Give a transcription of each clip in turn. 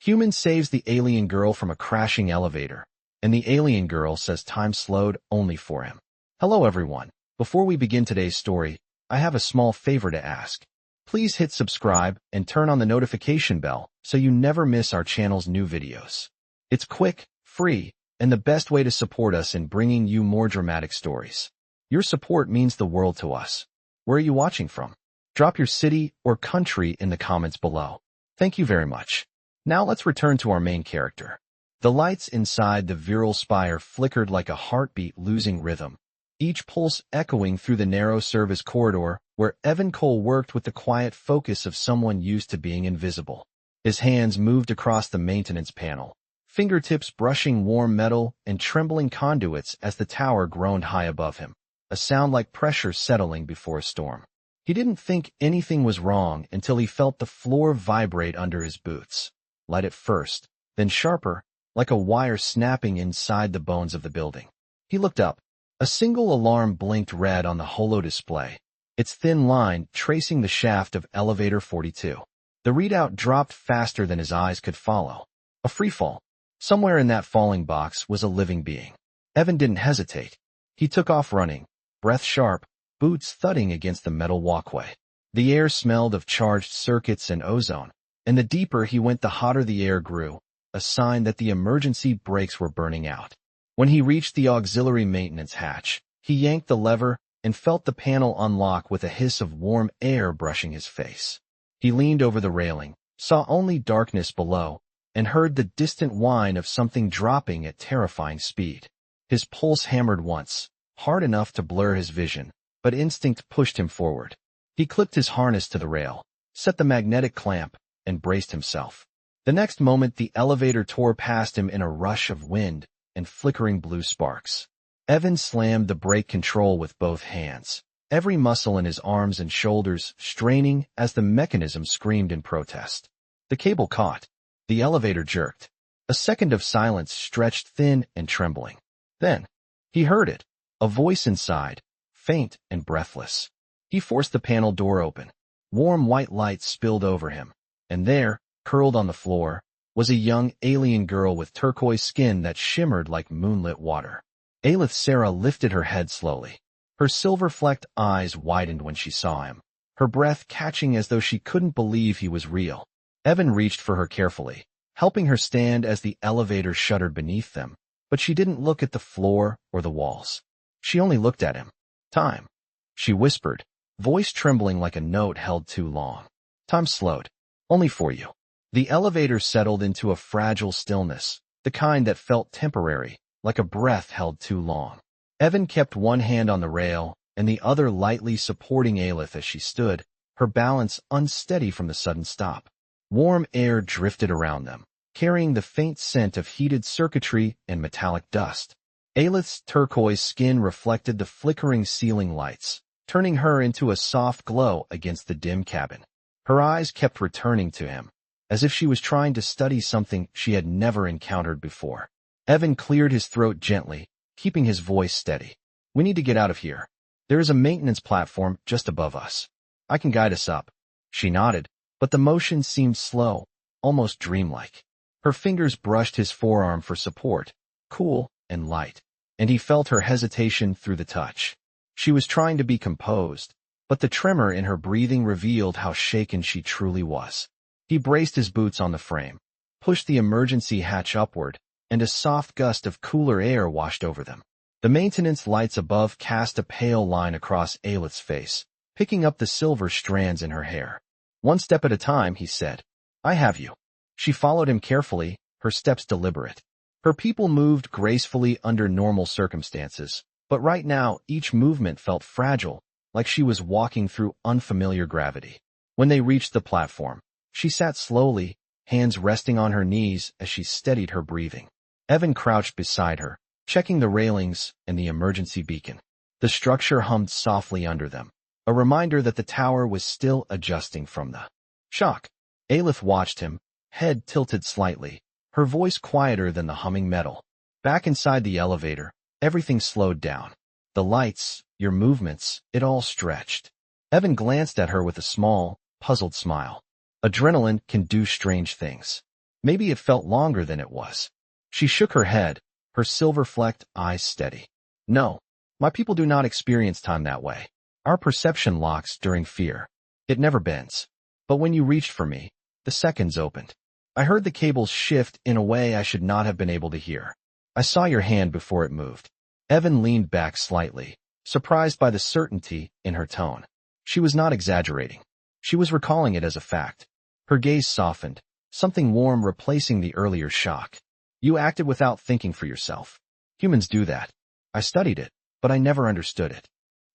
Human saves the alien girl from a crashing elevator, and the alien girl says time slowed only for him. Hello everyone. Before we begin today's story, I have a small favor to ask. Please hit subscribe and turn on the notification bell so you never miss our channel's new videos. It's quick, free, and the best way to support us in bringing you more dramatic stories. Your support means the world to us. Where are you watching from? Drop your city or country in the comments below. Thank you very much. Now let's return to our main character. The lights inside the virile spire flickered like a heartbeat losing rhythm, each pulse echoing through the narrow service corridor where Evan Cole worked with the quiet focus of someone used to being invisible. His hands moved across the maintenance panel, fingertips brushing warm metal and trembling conduits as the tower groaned high above him, a sound like pressure settling before a storm. He didn't think anything was wrong until he felt the floor vibrate under his boots. Light at first, then sharper, like a wire snapping inside the bones of the building. He looked up. A single alarm blinked red on the holo display, its thin line tracing the shaft of elevator 42. The readout dropped faster than his eyes could follow. A freefall. Somewhere in that falling box was a living being. Evan didn't hesitate. He took off running, breath sharp, boots thudding against the metal walkway. The air smelled of charged circuits and ozone, and the deeper he went the hotter the air grew, a sign that the emergency brakes were burning out. When he reached the auxiliary maintenance hatch, he yanked the lever and felt the panel unlock with a hiss of warm air brushing his face. He leaned over the railing, saw only darkness below, and heard the distant whine of something dropping at terrifying speed. His pulse hammered once, hard enough to blur his vision, but instinct pushed him forward. He clipped his harness to the rail, set the magnetic clamp, and braced himself. The next moment the elevator tore past him in a rush of wind and flickering blue sparks. Evan slammed the brake control with both hands, every muscle in his arms and shoulders straining as the mechanism screamed in protest. The cable caught. The elevator jerked. A second of silence stretched thin and trembling. Then, he heard it, a voice inside, faint and breathless. He forced the panel door open. Warm white light spilled over him, and there, curled on the floor, was a young alien girl with turquoise skin that shimmered like moonlit water. Aelith Sarah lifted her head slowly. Her silver-flecked eyes widened when she saw him, her breath catching as though she couldn't believe he was real. Evan reached for her carefully, helping her stand as the elevator shuddered beneath them, but she didn't look at the floor or the walls. She only looked at him. Time. She whispered, voice trembling like a note held too long. Time slowed. Only for you. The elevator settled into a fragile stillness, the kind that felt temporary, like a breath held too long. Evan kept one hand on the rail and the other lightly supporting Aelith as she stood, her balance unsteady from the sudden stop. Warm air drifted around them, carrying the faint scent of heated circuitry and metallic dust. Aelith's turquoise skin reflected the flickering ceiling lights, turning her into a soft glow against the dim cabin. Her eyes kept returning to him, as if she was trying to study something she had never encountered before. Evan cleared his throat gently, keeping his voice steady. We need to get out of here. There is a maintenance platform just above us. I can guide us up. She nodded, but the motion seemed slow, almost dreamlike. Her fingers brushed his forearm for support, cool and light, and he felt her hesitation through the touch. She was trying to be composed, but the tremor in her breathing revealed how shaken she truly was. He braced his boots on the frame, pushed the emergency hatch upward, and a soft gust of cooler air washed over them. The maintenance lights above cast a pale line across Aelith's face, picking up the silver strands in her hair. One step at a time, he said. I have you. She followed him carefully, her steps deliberate. Her people moved gracefully under normal circumstances, but right now each movement felt fragile, like she was walking through unfamiliar gravity. When they reached the platform, she sat slowly, hands resting on her knees as she steadied her breathing. Evan crouched beside her, checking the railings and the emergency beacon. The structure hummed softly under them, a reminder that the tower was still adjusting from the shock. Aelith watched him, head tilted slightly, her voice quieter than the humming metal. Back inside the elevator, everything slowed down. The lights, your movements, it all stretched. Evan glanced at her with a small, puzzled smile. Adrenaline can do strange things. Maybe it felt longer than it was. She shook her head, her silver-flecked eyes steady. No, my people do not experience time that way. Our perception locks during fear. It never bends. But when you reached for me, the seconds opened. I heard the cables shift in a way I should not have been able to hear. I saw your hand before it moved. Evan leaned back slightly, surprised by the certainty in her tone. She was not exaggerating. She was recalling it as a fact. Her gaze softened, something warm replacing the earlier shock. You acted without thinking for yourself. Humans do that. I studied it, but I never understood it.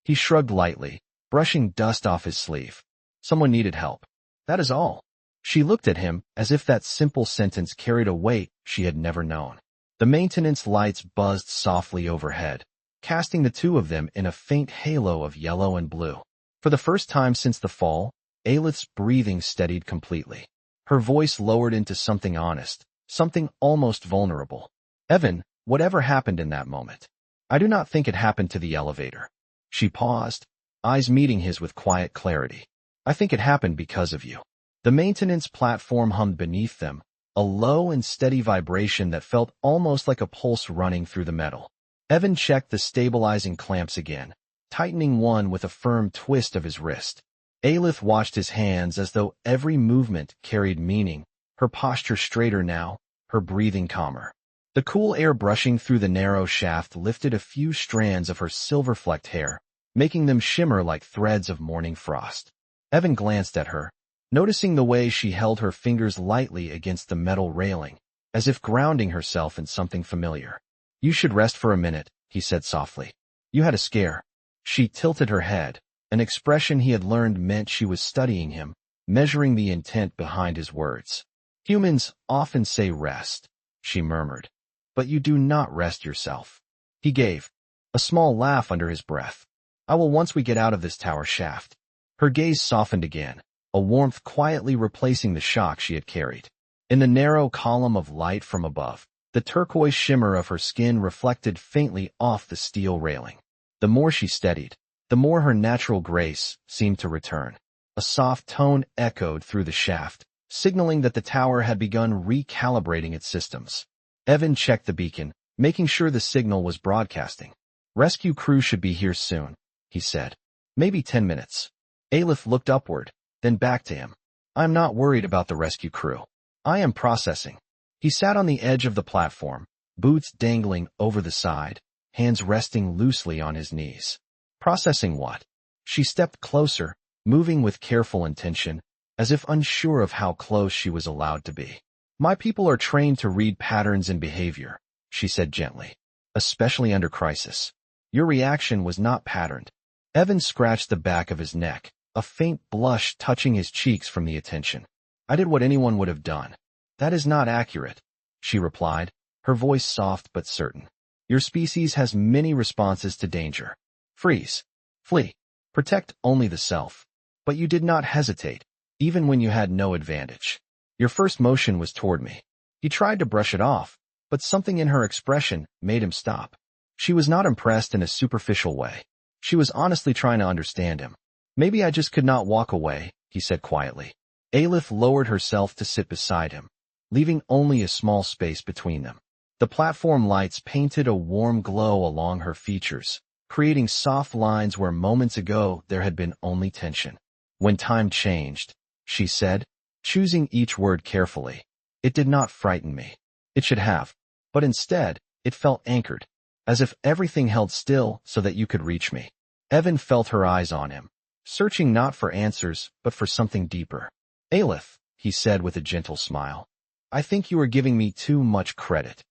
He shrugged lightly, brushing dust off his sleeve. Someone needed help. That is all. She looked at him as if that simple sentence carried a weight she had never known. The maintenance lights buzzed softly overhead, casting the two of them in a faint halo of yellow and blue. For the first time since the fall, Aelith's breathing steadied completely. Her voice lowered into something honest, something almost vulnerable. Evan, whatever happened in that moment? I do not think it happened to the elevator. She paused, eyes meeting his with quiet clarity. I think it happened because of you. The maintenance platform hummed beneath them, a low and steady vibration that felt almost like a pulse running through the metal. Evan checked the stabilizing clamps again, tightening one with a firm twist of his wrist. Aelith watched his hands as though every movement carried meaning, her posture straighter now, her breathing calmer. The cool air brushing through the narrow shaft lifted a few strands of her silver-flecked hair, making them shimmer like threads of morning frost. Evan glanced at her, noticing the way she held her fingers lightly against the metal railing, as if grounding herself in something familiar. You should rest for a minute, he said softly. You had a scare. She tilted her head, an expression he had learned meant she was studying him, measuring the intent behind his words. Humans often say rest, she murmured. But you do not rest yourself. He gave a small laugh under his breath. I will once we get out of this tower shaft. Her gaze softened again, a warmth quietly replacing the shock she had carried. In the narrow column of light from above, the turquoise shimmer of her skin reflected faintly off the steel railing. The more she steadied, the more her natural grace seemed to return. A soft tone echoed through the shaft, signaling that the tower had begun recalibrating its systems. Evan checked the beacon, making sure the signal was broadcasting. Rescue crew should be here soon, he said. Maybe 10 minutes. Aelith looked upward, then back to him. I'm not worried about the rescue crew. I am processing. He sat on the edge of the platform, boots dangling over the side, hands resting loosely on his knees. Processing what? She stepped closer, moving with careful intention, as if unsure of how close she was allowed to be. My people are trained to read patterns in behavior, she said gently, especially under crisis. Your reaction was not patterned. Evan scratched the back of his neck, a faint blush touching his cheeks from the attention. I did what anyone would have done. That is not accurate, she replied, her voice soft but certain. Your species has many responses to danger. Freeze, flee, protect only the self. But you did not hesitate, even when you had no advantage. Your first motion was toward me. He tried to brush it off, but something in her expression made him stop. She was not impressed in a superficial way. She was honestly trying to understand him. Maybe I just could not walk away, he said quietly. Aelith lowered herself to sit beside him, leaving only a small space between them. The platform lights painted a warm glow along her features, creating soft lines where moments ago there had been only tension. When time changed, she said, choosing each word carefully. It did not frighten me. It should have. But instead, it felt anchored, as if everything held still so that you could reach me. Evan felt her eyes on him, searching not for answers, but for something deeper. Aelith, he said with a gentle smile, I think you are giving me too much credit.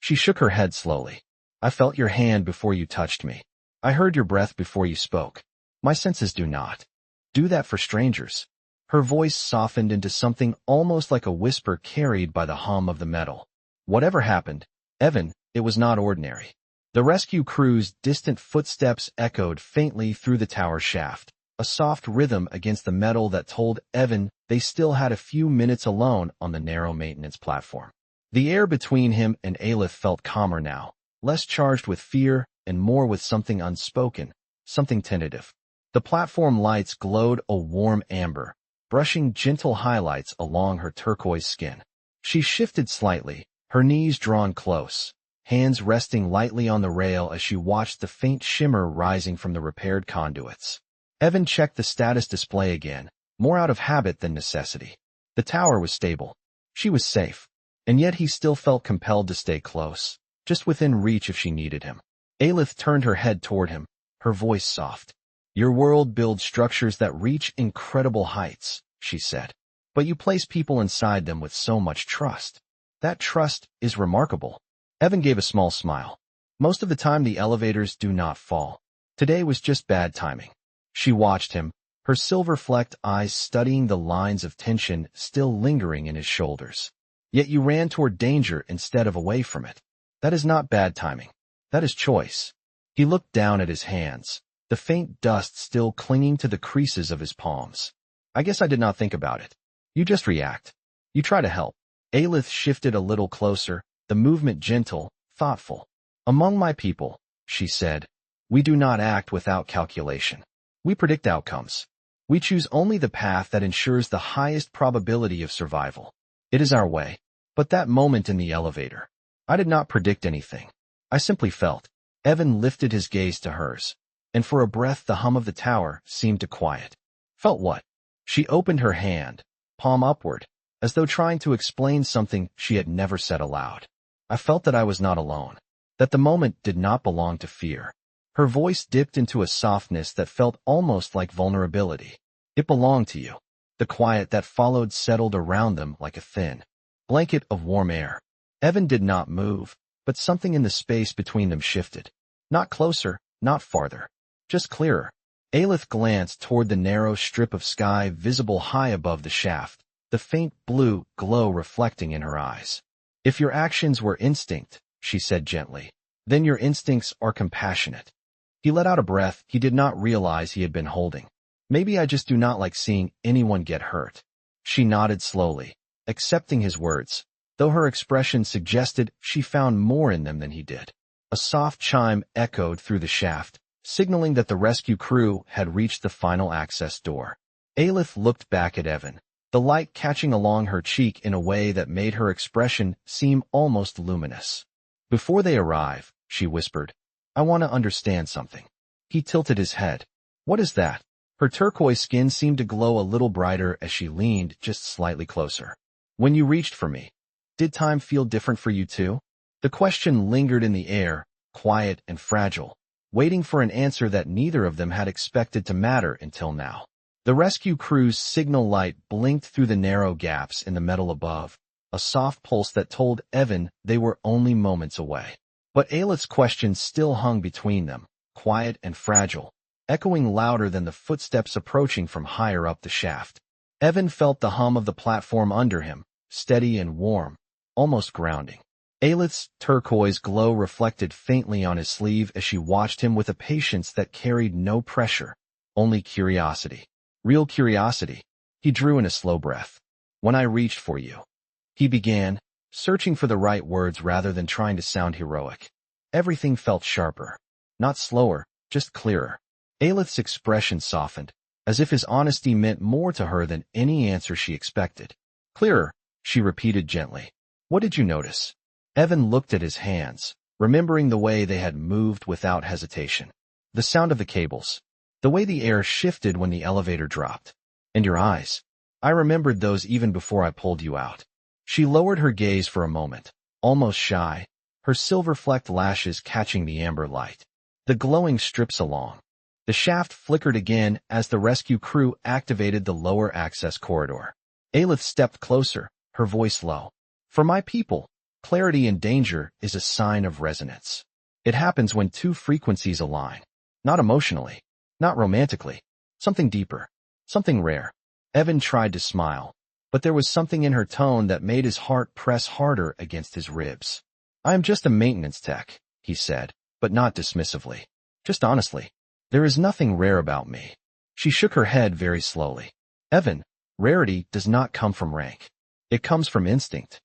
She shook her head slowly. I felt your hand before you touched me. I heard your breath before you spoke. My senses do not do that for strangers. Her voice softened into something almost like a whisper carried by the hum of the metal. Whatever happened, Evan, it was not ordinary. The rescue crew's distant footsteps echoed faintly through the tower shaft, a soft rhythm against the metal that told Evan they still had a few minutes alone on the narrow maintenance platform. The air between him and Aelith felt calmer now, less charged with fear and more with something unspoken, something tentative. The platform lights glowed a warm amber, brushing gentle highlights along her turquoise skin. She shifted slightly, her knees drawn close, hands resting lightly on the rail as she watched the faint shimmer rising from the repaired conduits. Evan checked the status display again, more out of habit than necessity. The tower was stable. She was safe. And yet he still felt compelled to stay close, just within reach if she needed him. Aelith turned her head toward him, her voice soft. Your world builds structures that reach incredible heights, she said. But you place people inside them with so much trust. That trust is remarkable. Evan gave a small smile. Most of the time the elevators do not fall. Today was just bad timing. She watched him, her silver-flecked eyes studying the lines of tension still lingering in his shoulders. Yet you ran toward danger instead of away from it. That is not bad timing. That is choice. He looked down at his hands, the faint dust still clinging to the creases of his palms. I guess I did not think about it. You just react. You try to help. Aelith shifted a little closer, the movement gentle, thoughtful. Among my people, she said, we do not act without calculation. We predict outcomes. We choose only the path that ensures the highest probability of survival. It is our way. But that moment in the elevator, I did not predict anything. I simply felt. Evan lifted his gaze to hers, and for a breath the hum of the tower seemed to quiet. Felt what? She opened her hand, palm upward, as though trying to explain something she had never said aloud. I felt that I was not alone, that the moment did not belong to fear. Her voice dipped into a softness that felt almost like vulnerability. It belonged to you. The quiet that followed settled around them like a thin blanket of warm air. Evan did not move, but something in the space between them shifted. Not closer, not farther, just clearer. Aelith glanced toward the narrow strip of sky visible high above the shaft, the faint blue glow reflecting in her eyes. If your actions were instinct, she said gently, then your instincts are compassionate. He let out a breath he did not realize he had been holding. Maybe I just do not like seeing anyone get hurt. She nodded slowly, accepting his words, though her expression suggested she found more in them than he did. A soft chime echoed through the shaft, signaling that the rescue crew had reached the final access door. Aelith looked back at Evan, the light catching along her cheek in a way that made her expression seem almost luminous. Before they arrive, she whispered, I want to understand something. He tilted his head. What is that? Her turquoise skin seemed to glow a little brighter as she leaned just slightly closer. When you reached for me, did time feel different for you too? The question lingered in the air, quiet and fragile, waiting for an answer that neither of them had expected to matter until now. The rescue crew's signal light blinked through the narrow gaps in the metal above, a soft pulse that told Evan they were only moments away. But Aelith's question still hung between them, quiet and fragile, echoing louder than the footsteps approaching from higher up the shaft. Evan felt the hum of the platform under him, steady and warm, almost grounding. Aelith's turquoise glow reflected faintly on his sleeve as she watched him with a patience that carried no pressure, only curiosity. Real curiosity. He drew in a slow breath. When I reached for you, he began, searching for the right words rather than trying to sound heroic. Everything felt sharper. Not slower, just clearer. Aelith's expression softened, as if his honesty meant more to her than any answer she expected. Clearer, she repeated gently. What did you notice? Evan looked at his hands, remembering the way they had moved without hesitation. The sound of the cables. The way the air shifted when the elevator dropped. And your eyes. I remembered those even before I pulled you out. She lowered her gaze for a moment, almost shy, her silver-flecked lashes catching the amber light. The glowing strips along. The shaft flickered again as the rescue crew activated the lower access corridor. Aelith stepped closer, her voice low. For my people, clarity in danger is a sign of resonance. It happens when two frequencies align. Not emotionally, not romantically, something deeper, something rare. Evan tried to smile, but there was something in her tone that made his heart press harder against his ribs. I am just a maintenance tech, he said, but not dismissively. Just honestly. There is nothing rare about me. She shook her head very slowly. Evan, rarity does not come from rank. It comes from instinct.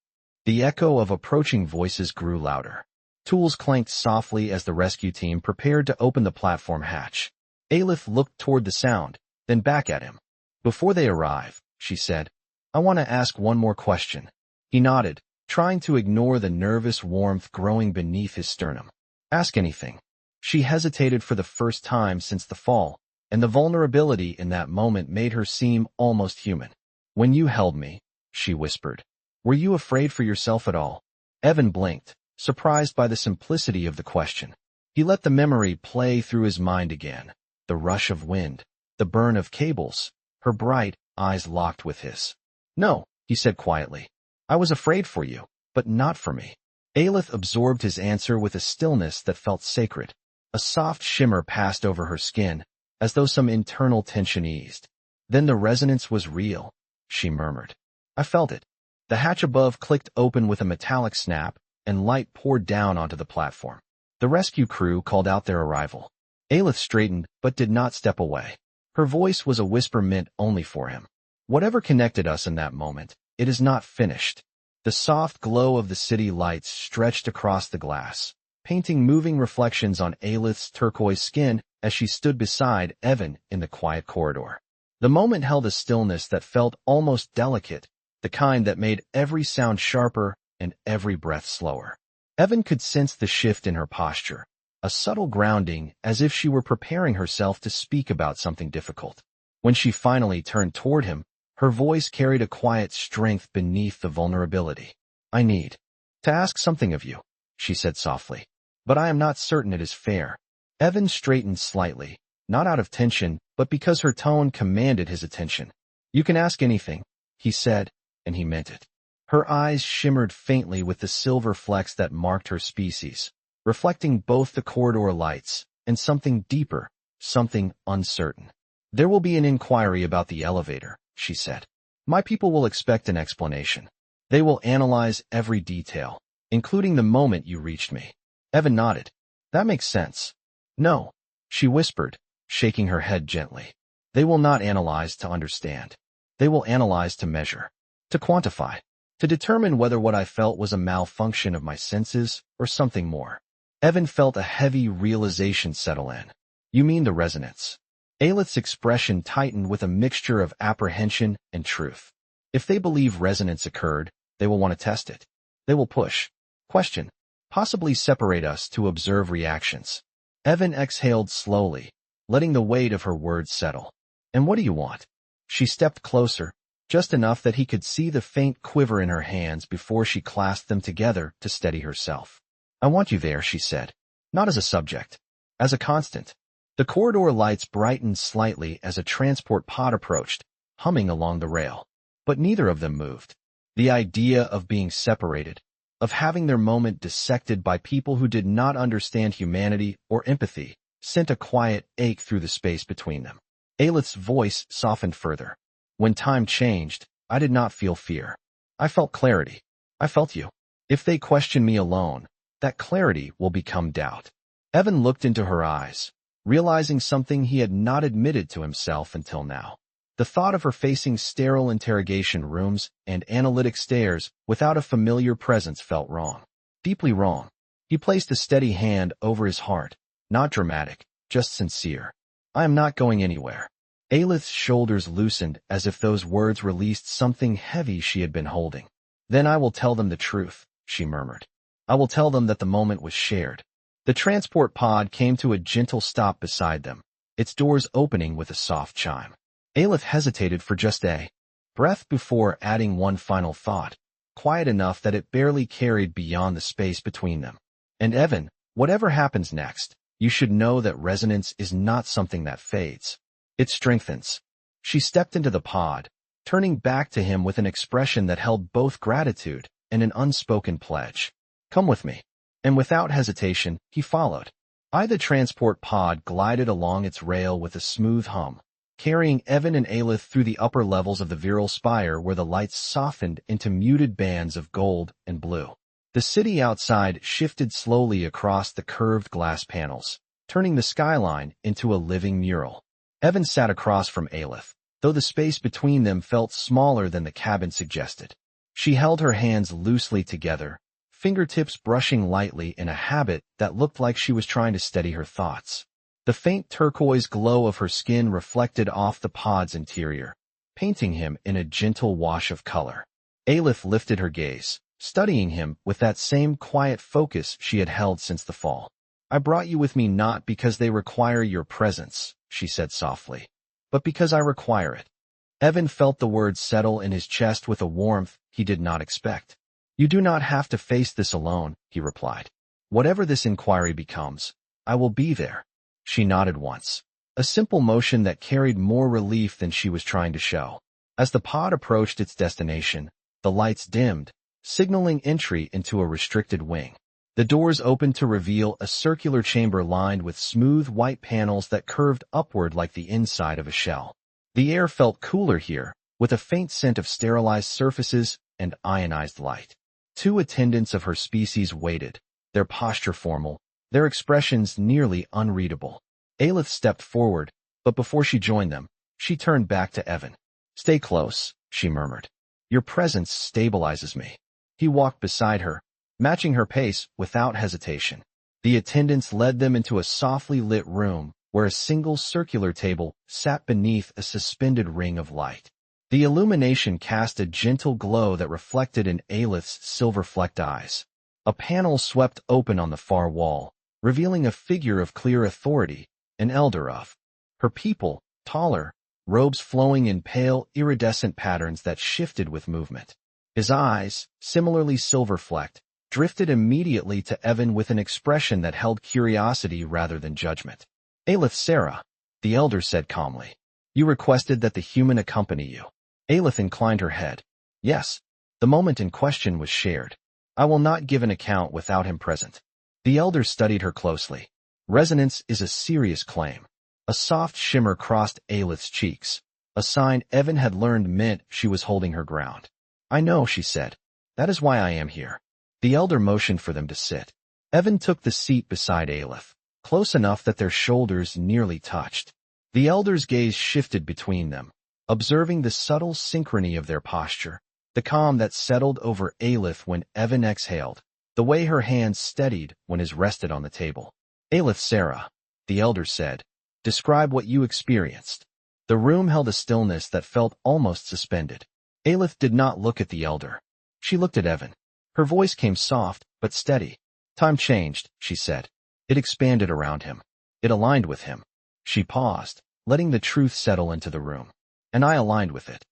The echo of approaching voices grew louder. Tools clanked softly as the rescue team prepared to open the platform hatch. Aelith looked toward the sound, then back at him. Before they arrive, she said, I want to ask one more question. He nodded, trying to ignore the nervous warmth growing beneath his sternum. Ask anything. She hesitated for the first time since the fall, and the vulnerability in that moment made her seem almost human. When you held me, she whispered, were you afraid for yourself at all? Evan blinked, surprised by the simplicity of the question. He let the memory play through his mind again. The rush of wind, the burn of cables, her bright eyes locked with his. No, he said quietly. I was afraid for you, but not for me. Aelith absorbed his answer with a stillness that felt sacred. A soft shimmer passed over her skin, as though some internal tension eased. Then the resonance was real, she murmured. I felt it. The hatch above clicked open with a metallic snap, and light poured down onto the platform. The rescue crew called out their arrival. Aelith straightened, but did not step away. Her voice was a whisper meant only for him. Whatever connected us in that moment, it is not finished. The soft glow of the city lights stretched across the glass, painting moving reflections on Aelith's turquoise skin as she stood beside Evan in the quiet corridor. The moment held a stillness that felt almost delicate, the kind that made every sound sharper and every breath slower. Evan could sense the shift in her posture, a subtle grounding as if she were preparing herself to speak about something difficult. When she finally turned toward him, her voice carried a quiet strength beneath the vulnerability. I need to ask something of you, she said softly, but I am not certain it is fair. Evan straightened slightly, not out of tension, but because her tone commanded his attention. You can ask anything, he said, and he meant it. Her eyes shimmered faintly with the silver flecks that marked her species, reflecting both the corridor lights and something deeper, something uncertain. There will be an inquiry about the elevator, she said. My people will expect an explanation. They will analyze every detail, including the moment you reached me. Evan nodded. That makes sense. No, she whispered, shaking her head gently. They will not analyze to understand. They will analyze to measure, to quantify, to determine whether what I felt was a malfunction of my senses or something more. Evan felt a heavy realization settle in. You mean the resonance? Aelith's expression tightened with a mixture of apprehension and truth. If they believe resonance occurred, they will want to test it. They will push, question, possibly separate us to observe reactions. Evan exhaled slowly, letting the weight of her words settle. And what do you want? She stepped closer, just enough that he could see the faint quiver in her hands before she clasped them together to steady herself. I want you there, she said. Not as a subject. As a constant. The corridor lights brightened slightly as a transport pod approached, humming along the rail. But neither of them moved. The idea of being separated, of having their moment dissected by people who did not understand humanity or empathy, sent a quiet ache through the space between them. Aelith's voice softened further. When time changed, I did not feel fear. I felt clarity. I felt you. If they question me alone, that clarity will become doubt. Evan looked into her eyes, realizing something he had not admitted to himself until now. The thought of her facing sterile interrogation rooms and analytic stares without a familiar presence felt wrong. Deeply wrong. He placed a steady hand over his heart, not dramatic, just sincere. I am not going anywhere. Aelith's shoulders loosened as if those words released something heavy she had been holding. Then I will tell them the truth, she murmured. I will tell them that the moment was shared. The transport pod came to a gentle stop beside them, its doors opening with a soft chime. Aelith hesitated for just a breath before adding one final thought, quiet enough that it barely carried beyond the space between them. And Evan, whatever happens next, you should know that resonance is not something that fades. It strengthens. She stepped into the pod, turning back to him with an expression that held both gratitude and an unspoken pledge. Come with me. And without hesitation, he followed. The transport pod glided along its rail with a smooth hum, carrying Evan and Aelith through the upper levels of the virile spire where the lights softened into muted bands of gold and blue. The city outside shifted slowly across the curved glass panels, turning the skyline into a living mural. Evan sat across from Aelith, though the space between them felt smaller than the cabin suggested. She held her hands loosely together, fingertips brushing lightly in a habit that looked like she was trying to steady her thoughts. The faint turquoise glow of her skin reflected off the pod's interior, painting him in a gentle wash of color. Aelith lifted her gaze, studying him with that same quiet focus she had held since the fall. I brought you with me not because they require your presence, she said softly, but because I require it. Evan felt the words settle in his chest with a warmth he did not expect. You do not have to face this alone, he replied. Whatever this inquiry becomes, I will be there. She nodded once, a simple motion that carried more relief than she was trying to show. As the pod approached its destination, the lights dimmed, signaling entry into a restricted wing. The doors opened to reveal a circular chamber lined with smooth white panels that curved upward like the inside of a shell. The air felt cooler here, with a faint scent of sterilized surfaces and ionized light. Two attendants of her species waited, their posture formal, their expressions nearly unreadable. Aelith stepped forward, but before she joined them, she turned back to Evan. Stay close, she murmured. Your presence stabilizes me. He walked beside her, matching her pace without hesitation. The attendants led them into a softly lit room where a single circular table sat beneath a suspended ring of light. The illumination cast a gentle glow that reflected in Aelith's silver-flecked eyes. A panel swept open on the far wall, revealing a figure of clear authority, an elder of her people, taller, robes flowing in pale, iridescent patterns that shifted with movement. His eyes, similarly silver-flecked, drifted immediately to Evan with an expression that held curiosity rather than judgment. Aelith Sarah, the elder said calmly. You requested that the human accompany you. Aelith inclined her head. Yes, the moment in question was shared. I will not give an account without him present. The elder studied her closely. Resonance is a serious claim. A soft shimmer crossed Aelith's cheeks, a sign Evan had learned meant she was holding her ground. I know, she said. That is why I am here. The elder motioned for them to sit. Evan took the seat beside Aelith, close enough that their shoulders nearly touched. The elder's gaze shifted between them, observing the subtle synchrony of their posture, the calm that settled over Aelith when Evan exhaled, the way her hands steadied when his rested on the table. Aelith Sarah, the elder said, describe what you experienced. The room held a stillness that felt almost suspended. Aelith did not look at the elder. She looked at Evan. Her voice came soft, but steady. Time changed, she said. It expanded around him. It aligned with him. She paused, letting the truth settle into the room. And I aligned with it.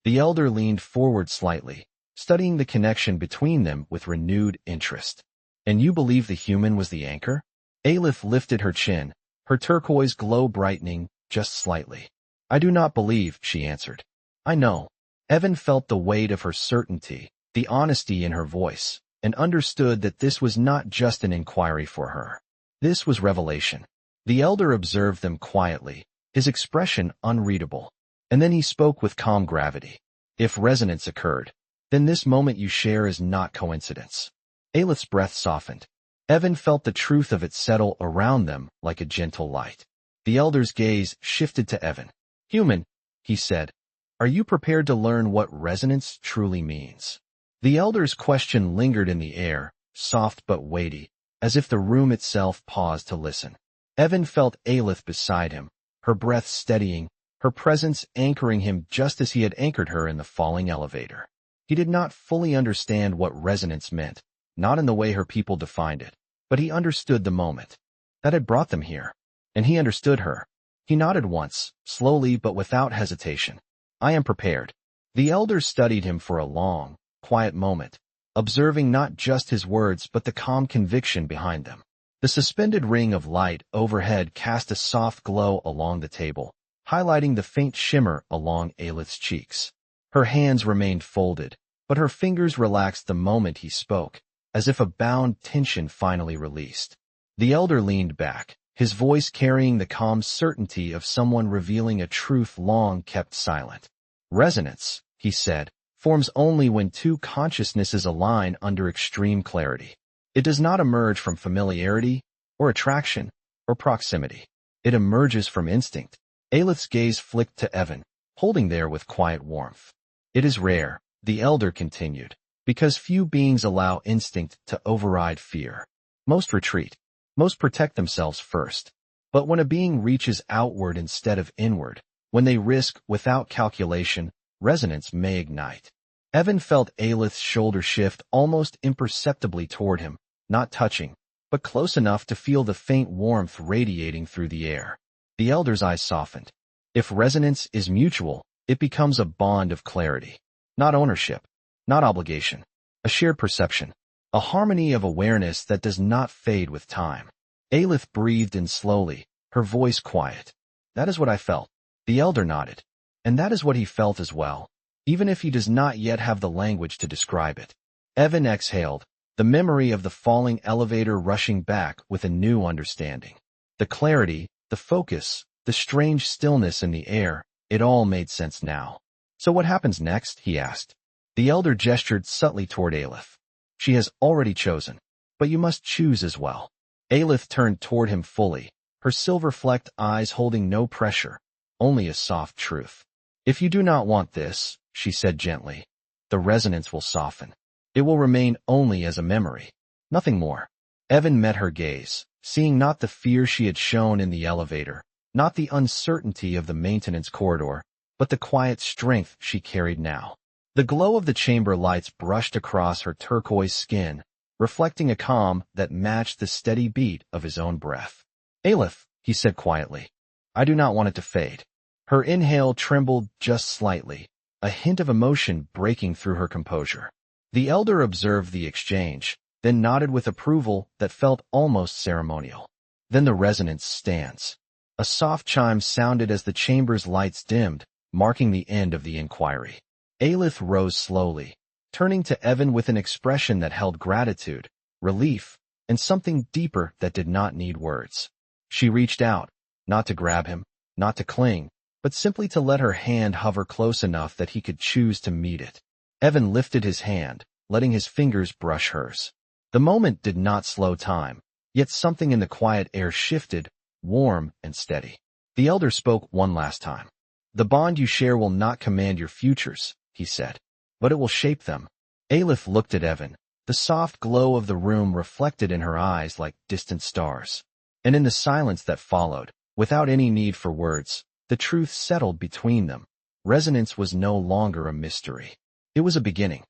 The elder leaned forward slightly, studying the connection between them with renewed interest. And you believe the human was the anchor? Aelith lifted her chin, her turquoise glow brightening just slightly. I do not believe, she answered. I know. Evan felt the weight of her certainty, the honesty in her voice, and understood that this was not just an inquiry for her. This was revelation. The elder observed them quietly, his expression unreadable. And then he spoke with calm gravity. If resonance occurred, then this moment you share is not coincidence. Aelith's breath softened. Evan felt the truth of it settle around them like a gentle light. The elder's gaze shifted to Evan. Human, he said, are you prepared to learn what resonance truly means? The elder's question lingered in the air, soft but weighty, as if the room itself paused to listen. Evan felt Aelith beside him, her breath steadying, her presence anchoring him just as he had anchored her in the falling elevator. He did not fully understand what resonance meant, not in the way her people defined it, but he understood the moment that had brought them here. And he understood her. He nodded once, slowly but without hesitation. I am prepared. The elder studied him for a long, quiet moment, observing not just his words but the calm conviction behind them. The suspended ring of light overhead cast a soft glow along the table, highlighting the faint shimmer along Aelith's cheeks. Her hands remained folded, but her fingers relaxed the moment he spoke, as if a bound tension finally released. The elder leaned back, his voice carrying the calm certainty of someone revealing a truth long kept silent. Resonance, he said, forms only when two consciousnesses align under extreme clarity. It does not emerge from familiarity, or attraction, or proximity. It emerges from instinct. Aelith's gaze flicked to Evan, holding there with quiet warmth. It is rare, the elder continued, because few beings allow instinct to override fear. Most retreat. Most protect themselves first. But when a being reaches outward instead of inward, when they risk without calculation, resonance may ignite. Evan felt Aelith's shoulder shift almost imperceptibly toward him, not touching, but close enough to feel the faint warmth radiating through the air. The elder's eyes softened. If resonance is mutual, it becomes a bond of clarity. Not ownership, not obligation. A shared perception. A harmony of awareness that does not fade with time. Aelith breathed in slowly, her voice quiet. That is what I felt. The elder nodded. And that is what he felt as well, even if he does not yet have the language to describe it. Evan exhaled, the memory of the falling elevator rushing back with a new understanding. The clarity, the focus, the strange stillness in the air, it all made sense now. So what happens next? He asked. The elder gestured subtly toward Aelith. She has already chosen, but you must choose as well. Aelith turned toward him fully, her silver-flecked eyes holding no pressure, only a soft truth. If you do not want this, she said gently, the resonance will soften. It will remain only as a memory, nothing more. Evan met her gaze, seeing not the fear she had shown in the elevator, not the uncertainty of the maintenance corridor, but the quiet strength she carried now. The glow of the chamber lights brushed across her turquoise skin, reflecting a calm that matched the steady beat of his own breath. Aelith, he said quietly, I do not want it to fade. Her inhale trembled just slightly, a hint of emotion breaking through her composure. The elder observed the exchange, then nodded with approval that felt almost ceremonial. Then the resonance stands. A soft chime sounded as the chamber's lights dimmed, marking the end of the inquiry. Aelith rose slowly, turning to Evan with an expression that held gratitude, relief, and something deeper that did not need words. She reached out, not to grab him, not to cling, but simply to let her hand hover close enough that he could choose to meet it. Evan lifted his hand, letting his fingers brush hers. The moment did not slow time, yet something in the quiet air shifted, warm and steady. The elder spoke one last time. The bond you share will not command your futures, he said, but it will shape them. Aelith looked at Evan, the soft glow of the room reflected in her eyes like distant stars. And in the silence that followed, without any need for words, the truth settled between them. Resonance was no longer a mystery. It was a beginning.